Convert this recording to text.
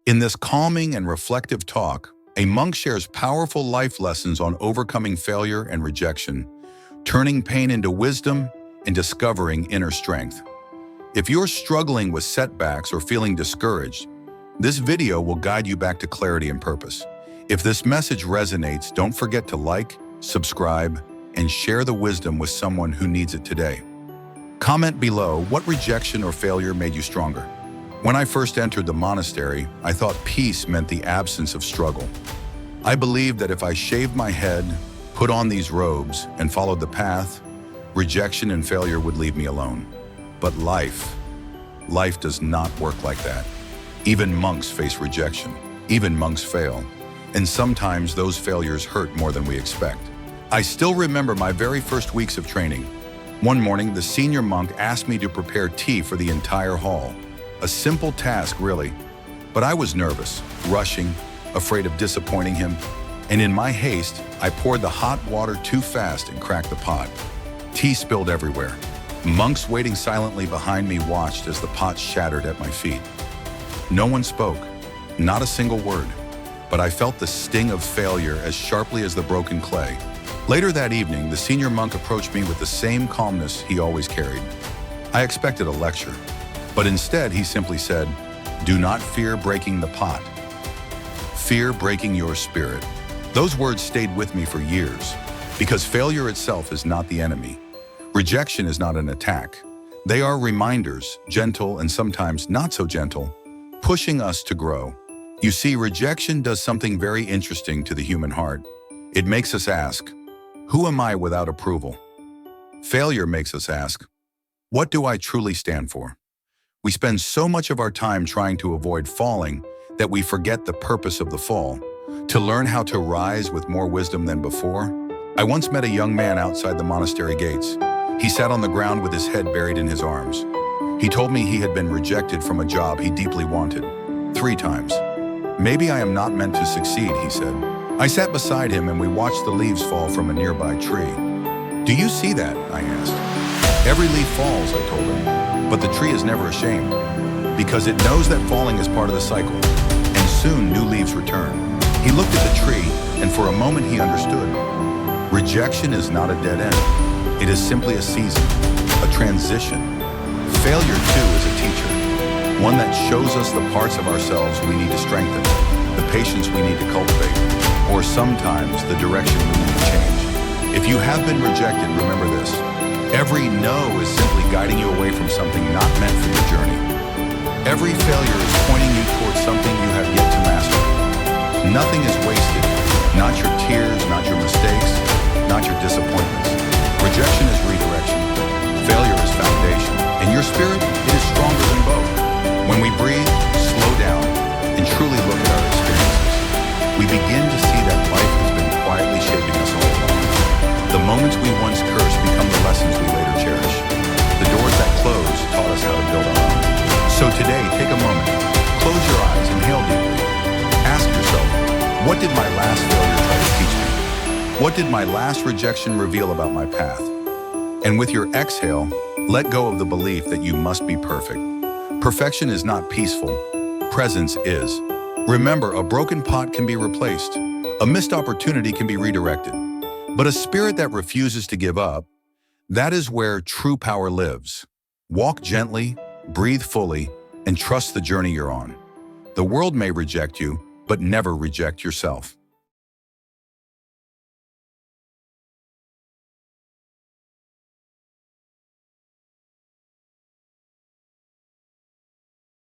In this calming and reflective talk, a monk shares powerful life lessons on overcoming failure and rejection, turning pain into wisdom and discovering inner strength. If you're struggling with setbacks or feeling discouraged, this video will guide you back to clarity and purpose. If this message resonates, don't forget to like, subscribe, and share the wisdom with someone who needs it today. Comment below what rejection or failure made you stronger. When I first entered the monastery, I thought peace meant the absence of struggle. I believed that if I shaved my head, put on these robes, and followed the path, rejection and failure would leave me alone. But life does not work like that. Even monks face rejection. Even monks fail. And sometimes those failures hurt more than we expect. I still remember my very first weeks of training. One morning, the senior monk asked me to prepare tea for the entire hall. A simple task, really. But I was nervous, rushing, afraid of disappointing him. And in my haste, I poured the hot water too fast and cracked the pot. Tea spilled everywhere. Monks waiting silently behind me watched as the pot shattered at my feet. No one spoke, not a single word, but I felt the sting of failure as sharply as the broken clay. Later that evening, the senior monk approached me with the same calmness he always carried. I expected a lecture, but instead he simply said, "Do not fear breaking the pot. Fear breaking your spirit." Those words stayed with me for years, because failure itself is not the enemy. Rejection is not an attack. They are reminders, gentle and sometimes not so gentle, pushing us to grow. You see, rejection does something very interesting to the human heart. It makes us ask, who am I without approval? Failure makes us ask, what do I truly stand for? We spend so much of our time trying to avoid falling that we forget the purpose of the fall, to learn how to rise with more wisdom than before. I once met a young man outside the monastery gates. He sat on the ground with his head buried in his arms. He told me he had been rejected from a job he deeply wanted, 3 times. "Maybe I am not meant to succeed," he said. I sat beside him and we watched the leaves fall from a nearby tree. "Do you see that?" I asked. "Every leaf falls," I told him, "but the tree is never ashamed, because it knows that falling is part of the cycle, and soon new leaves return." He looked at the tree, and for a moment he understood. Rejection is not a dead end. It is simply a season, a transition. Failure, too, is a teacher, one that shows us the parts of ourselves we need to strengthen, the patience we need to cultivate, or sometimes the direction we need to change. If you have been rejected, remember this. Every no is simply guiding you away from something not meant for your journey. Every failure is pointing you towards something you have yet to master. Nothing is wasted, not your tears, not your mistakes, not your disappointments. Rejection is redirection. Failure is foundation. And your spirit, it is stronger than both. When we breathe, slow down, and truly look at our experiences, we begin to see that life has been quietly shaping us all along. The moments we once cursed become the lessons we later cherish. The doors that closed taught us how to build our own. So today, take a moment, close your eyes, inhale deeply. Ask yourself, what did my last failure try to teach me? What did my last rejection reveal about my path? And with your exhale, let go of the belief that you must be perfect. Perfection is not peaceful. Presence is. Remember, a broken pot can be replaced. A missed opportunity can be redirected. But a spirit that refuses to give up, that is where true power lives. Walk gently, breathe fully, and trust the journey you're on. The world may reject you, but never reject yourself.